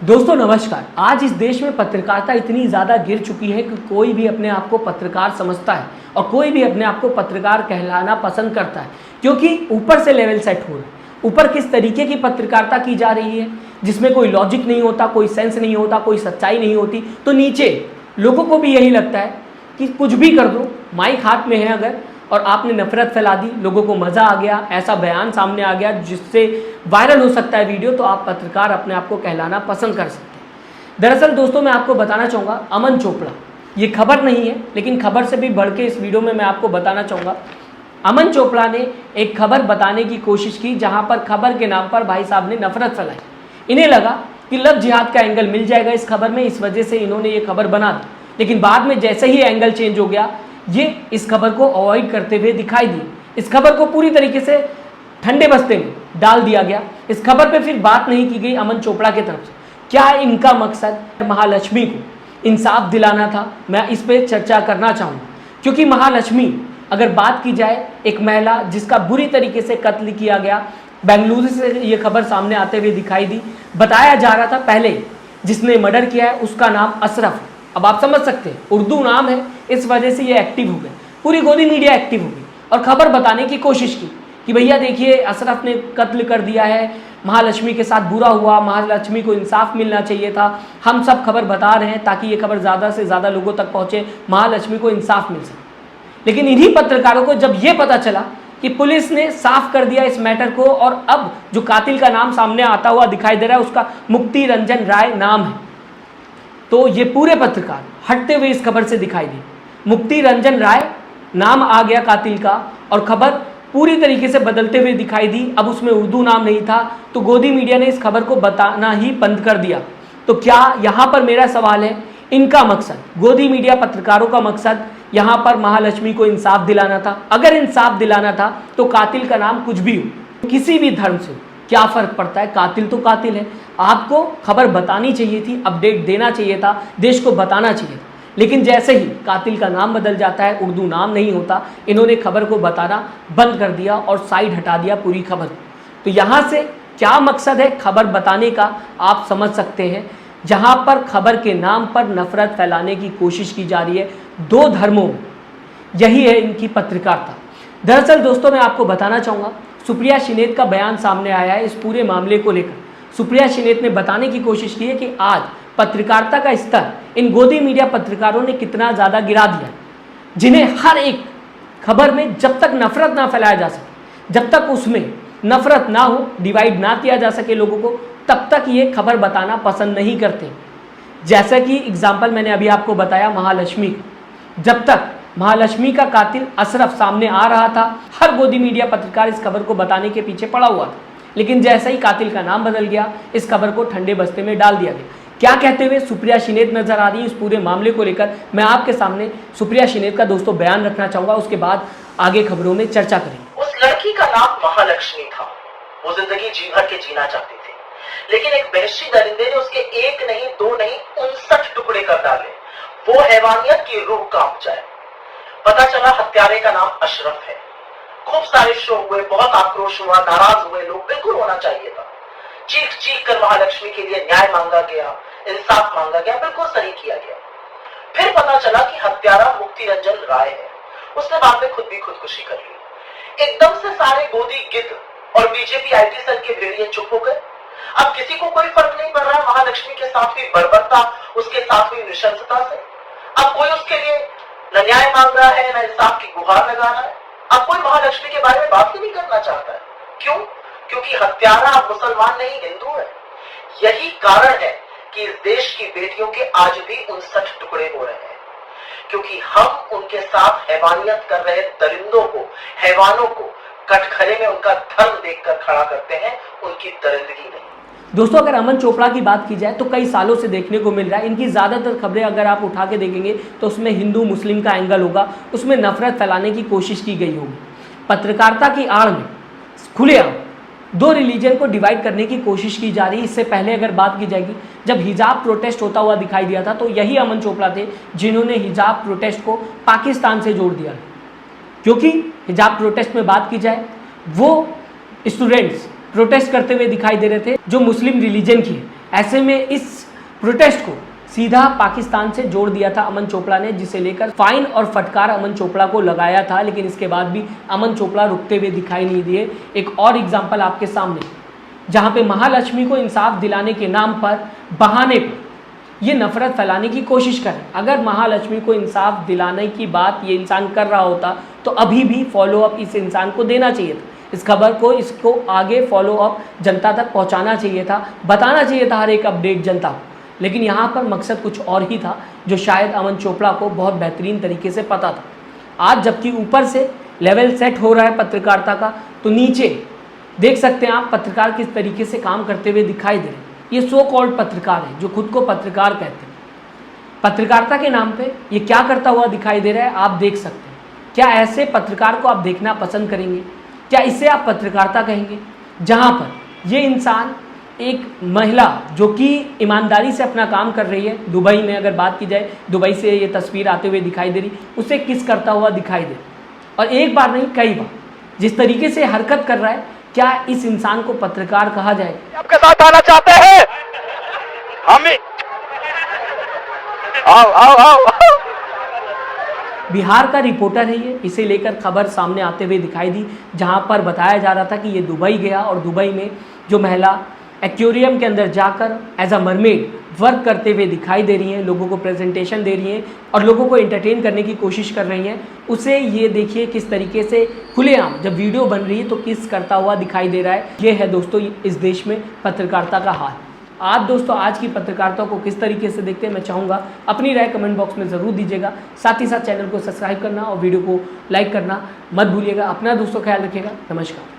दोस्तों नमस्कार। आज इस देश में पत्रकारिता इतनी ज़्यादा गिर चुकी है कि कोई भी अपने आप को पत्रकार समझता है और कोई भी अपने आप को पत्रकार कहलाना पसंद करता है, क्योंकि ऊपर से लेवल सेट हो रहा है। ऊपर किस तरीके की पत्रकारिता की जा रही है जिसमें कोई लॉजिक नहीं होता, कोई सेंस नहीं होता, कोई सच्चाई नहीं होती, तो नीचे लोगों को भी यही लगता है कि कुछ भी कर दो, माइक हाथ में है अगर और आपने नफरत फैला दी, लोगों को मज़ा आ गया, ऐसा बयान सामने आ गया जिससे वायरल हो सकता है वीडियो, तो आप पत्रकार अपने आप को कहलाना पसंद कर सकते हैं। दरअसल दोस्तों मैं आपको बताना चाहूँगा, अमन चोपड़ा, ये खबर नहीं है लेकिन खबर से भी बढ़ के इस वीडियो में मैं आपको बताना चाहूँगा, अमन चोपड़ा ने एक खबर बताने की कोशिश की जहाँ पर खबर के नाम पर भाई साहब ने नफरत फैलाई। इन्हें लगा कि लव जिहाद का एंगल मिल जाएगा इस खबर में, इस वजह से इन्होंने ये खबर बना दी, लेकिन बाद में जैसे ही एंगल चेंज हो गया, ये इस खबर को अवॉइड करते हुए दिखाई दी। इस खबर को पूरी तरीके से ठंडे बस्ते में डाल दिया गया। इस खबर पे फिर बात नहीं की गई अमन चोपड़ा की तरफ से। क्या इनका मकसद महालक्ष्मी को इंसाफ दिलाना था? मैं इस पे चर्चा करना चाहूँगा, क्योंकि महालक्ष्मी अगर बात की जाए, एक महिला जिसका बुरी तरीके से कत्ल किया गया, बेंगलुरु से ये खबर सामने आते हुए दिखाई दी। बताया जा रहा था पहले जिसने मर्डर किया है उसका नाम अशरफ। अब आप समझ सकते हैं उर्दू नाम है, इस वजह से ये एक्टिव हो गए, पूरी गोदी मीडिया एक्टिव हो गई और खबर बताने की कोशिश की कि भैया देखिए अशरफ ने कत्ल कर दिया है, महालक्ष्मी के साथ बुरा हुआ, महालक्ष्मी को इंसाफ मिलना चाहिए था। हम सब खबर बता रहे हैं ताकि ये खबर ज़्यादा से ज़्यादा लोगों तक पहुँचे, महालक्ष्मी को इंसाफ मिल सके। लेकिन इन्हीं पत्रकारों को जब ये पता चला कि पुलिस ने साफ कर दिया इस मैटर को और अब जो कातिल का नाम सामने आता हुआ दिखाई दे रहा है उसका मुक्ति रंजन राय नाम है, तो ये पूरे पत्रकार हटते हुए इस खबर से दिखाई दी। मुक्ति रंजन राय नाम आ गया कातिल का और खबर पूरी तरीके से बदलते हुए दिखाई दी। अब उसमें उर्दू नाम नहीं था, तो गोदी मीडिया ने इस खबर को बताना ही बंद कर दिया। तो क्या यहाँ पर मेरा सवाल है, इनका मकसद, गोदी मीडिया पत्रकारों का मकसद यहाँ पर महालक्ष्मी को इंसाफ दिलाना था? अगर इंसाफ दिलाना था तो कातिल का नाम कुछ भी हो, किसी भी धर्म से क्या फ़र्क पड़ता है, कातिल तो कातिल है। आपको खबर बतानी चाहिए थी, अपडेट देना चाहिए था, देश को बताना चाहिए था, लेकिन जैसे ही कातिल का नाम बदल जाता है, उर्दू नाम नहीं होता, इन्होंने खबर को बताना बंद कर दिया और साइड हटा दिया पूरी खबर। तो यहाँ से क्या मकसद है खबर बताने का आप समझ सकते हैं, जहाँ पर खबर के नाम पर नफरत फैलाने की कोशिश की जा रही है दो धर्मों में। यही है इनकी पत्रकारिता। दरअसल दोस्तों मैं आपको बताना चाहूँगा, सुप्रिया श्रीनेत का बयान सामने आया है इस पूरे मामले को लेकर। सुप्रिया श्रीनेत ने बताने की कोशिश की है कि आज पत्रकारिता का स्तर इन गोदी मीडिया पत्रकारों ने कितना ज़्यादा गिरा दिया, जिन्हें हर एक खबर में जब तक नफरत ना फैलाया जा सके, जब तक उसमें नफरत ना हो, डिवाइड ना किया जा सके लोगों को, तब तक ये खबर बताना पसंद नहीं करते। जैसा कि एग्जाम्पल मैंने अभी आपको बताया महालक्ष्मी, जब तक महालक्ष्मी का कातिल अशरफ सामने आ रहा था, हर गोदी मीडिया पत्रकार इस खबर को बताने के पीछे पड़ा हुआ था, लेकिन जैसे ही कातिल का नाम बदल गया, इस खबर को ठंडे बस्ते में डाल दिया गया। क्या कहते हुए सुप्रिया श्रीनेत नजर आ रही है इस पूरे मामले को लेकर, मैं आपके सामने सुप्रिया श्रीनेत का दोस्तों बयान रखना चाहूंगा, उसके बाद आगे खबरों में चर्चा करेंगे। उस लड़की का नाम महालक्ष्मी था। वो जिंदगी जी भर के जीना चाहती थी, लेकिन एक वहशी दरिंदे ने उसके एक नहीं, दो नहीं, 59 टुकड़े कर डाले। वो हैवानियत की रूह कांप जाए। पता चला हत्यारे का नाम अशरफ है। खूब सारे शो हुए, बहुत आक्रोश हुआ, नाराज हुए लोग, बिल्कुल होना चाहिए था। चीख चीख कर महालक्ष्मी के लिए न्याय मांगा गया, इंसाफ मांगा गया, बिल्कुल सही किया गया। फिर पता चला कि हत्यारा मुक्ति रंजन राय है। उसने बाद में खुद भी खुदकुशी कर ली। एकदम से सारे गोदी गिद्ध और बीजेपी आईटी सेल के भेड़िए चुप हो गए। अब किसी को कोई फर्क नहीं पड़ रहा महालक्ष्मी के साथ हुई बर्बरता, उसके साथ हुई नृशंसता से। अब कोई उसके लिए न न्याय मांग रहा है, न इंसाफ की गुहार लगा रहा है। अब कोई महालक्ष्मी के बारे में बात ही नहीं करना चाहता है। क्यों? क्योंकि हत्यारा अब मुसलमान नहीं, हिंदू है। यही कारण है कि इस देश की बेटियों के आज भी 59 टुकड़े हो रहे हैं, क्योंकि हम उनके साथ हैवानियत कर रहे दरिंदों को, हैवानों को कटघरे में उनका धर्म देखकर खड़ा करते हैं, उनकी दरिंदगी नहीं। दोस्तों अगर अमन चोपड़ा की बात की जाए तो कई सालों से देखने को मिल रहा है, इनकी ज़्यादातर खबरें अगर आप उठा के देखेंगे तो उसमें हिंदू मुस्लिम का एंगल होगा, उसमें नफरत फैलाने की कोशिश की गई होगी। पत्रकारिता की आड़ में खुलेआम दो रिलीजन को डिवाइड करने की कोशिश की जा रही है। इससे पहले अगर बात की जाएगी, जब हिजाब प्रोटेस्ट होता हुआ दिखाई दिया था तो यही अमन चोपड़ा थे जिन्होंने हिजाब प्रोटेस्ट को पाकिस्तान से जोड़ दिया, क्योंकि हिजाब प्रोटेस्ट में बात की जाए वो स्टूडेंट्स प्रोटेस्ट करते हुए दिखाई दे रहे थे जो मुस्लिम रिलीजन की है। ऐसे में इस प्रोटेस्ट को सीधा पाकिस्तान से जोड़ दिया था अमन चोपड़ा ने, जिसे लेकर फाइन और फटकार अमन चोपड़ा को लगाया था, लेकिन इसके बाद भी अमन चोपड़ा रुकते हुए दिखाई नहीं दिए। एक और एग्जाम्पल आपके सामने, जहां पे महालक्ष्मी को इंसाफ दिलाने के नाम पर, बहाने पर ये नफरत फैलाने की कोशिश करें। अगर महालक्ष्मी को इंसाफ दिलाने की बात ये इंसान कर रहा होता तो अभी भी फॉलो अप इस इंसान को देना चाहिए था, इस खबर को, इसको आगे फॉलो अप जनता तक पहुंचाना चाहिए था, बताना चाहिए था हर एक अपडेट जनता को। लेकिन यहाँ पर मकसद कुछ और ही था, जो शायद अमन चोपड़ा को बहुत बेहतरीन तरीके से पता था। आज जबकि ऊपर से लेवल सेट हो रहा है पत्रकारिता का, तो नीचे देख सकते हैं आप पत्रकार किस तरीके से काम करते हुए दिखाई दे रहे हैं। ये सो कॉल्ड पत्रकार है, जो खुद को पत्रकार कहते हैं। पत्रकारिता के नाम पे ये क्या करता हुआ दिखाई दे रहा है, आप देख सकते हैं। क्या ऐसे पत्रकार को आप देखना पसंद करेंगे? क्या इसे आप पत्रकारिता कहेंगे, जहाँ पर ये इंसान एक महिला जो कि ईमानदारी से अपना काम कर रही है, दुबई में अगर बात की जाए, दुबई से ये तस्वीर आते हुए दिखाई दे रही, उसे किस करता हुआ दिखाई दे, और एक बार नहीं कई बार जिस तरीके से हरकत कर रहा है, क्या इस इंसान को पत्रकार कहा जाए? आपके साथ आना चाहते हैं हम? आओ आओ आओ। बिहार का रिपोर्टर है ये, इसे लेकर खबर सामने आते हुए दिखाई दी, जहां पर बताया जा रहा था कि ये दुबई गया और दुबई में जो महिला एक्वेरियम के अंदर जाकर एज अ मरमेड वर्क करते हुए दिखाई दे रही हैं, लोगों को प्रेजेंटेशन दे रही हैं और लोगों को एंटरटेन करने की कोशिश कर रही हैं, उसे ये देखिए किस तरीके से खुलेआम जब वीडियो बन रही है तो किस करता हुआ दिखाई दे रहा है। ये है दोस्तों इस देश में पत्रकारिता का हाल। आप दोस्तों आज की पत्रकारिता को किस तरीके से देखते हैं, मैं चाहूँगा अपनी राय कमेंट बॉक्स में ज़रूर दीजिएगा। साथ ही साथ चैनल को सब्सक्राइब करना और वीडियो को लाइक करना मत भूलिएगा। अपना दोस्तों ख्याल रखिएगा। नमस्कार।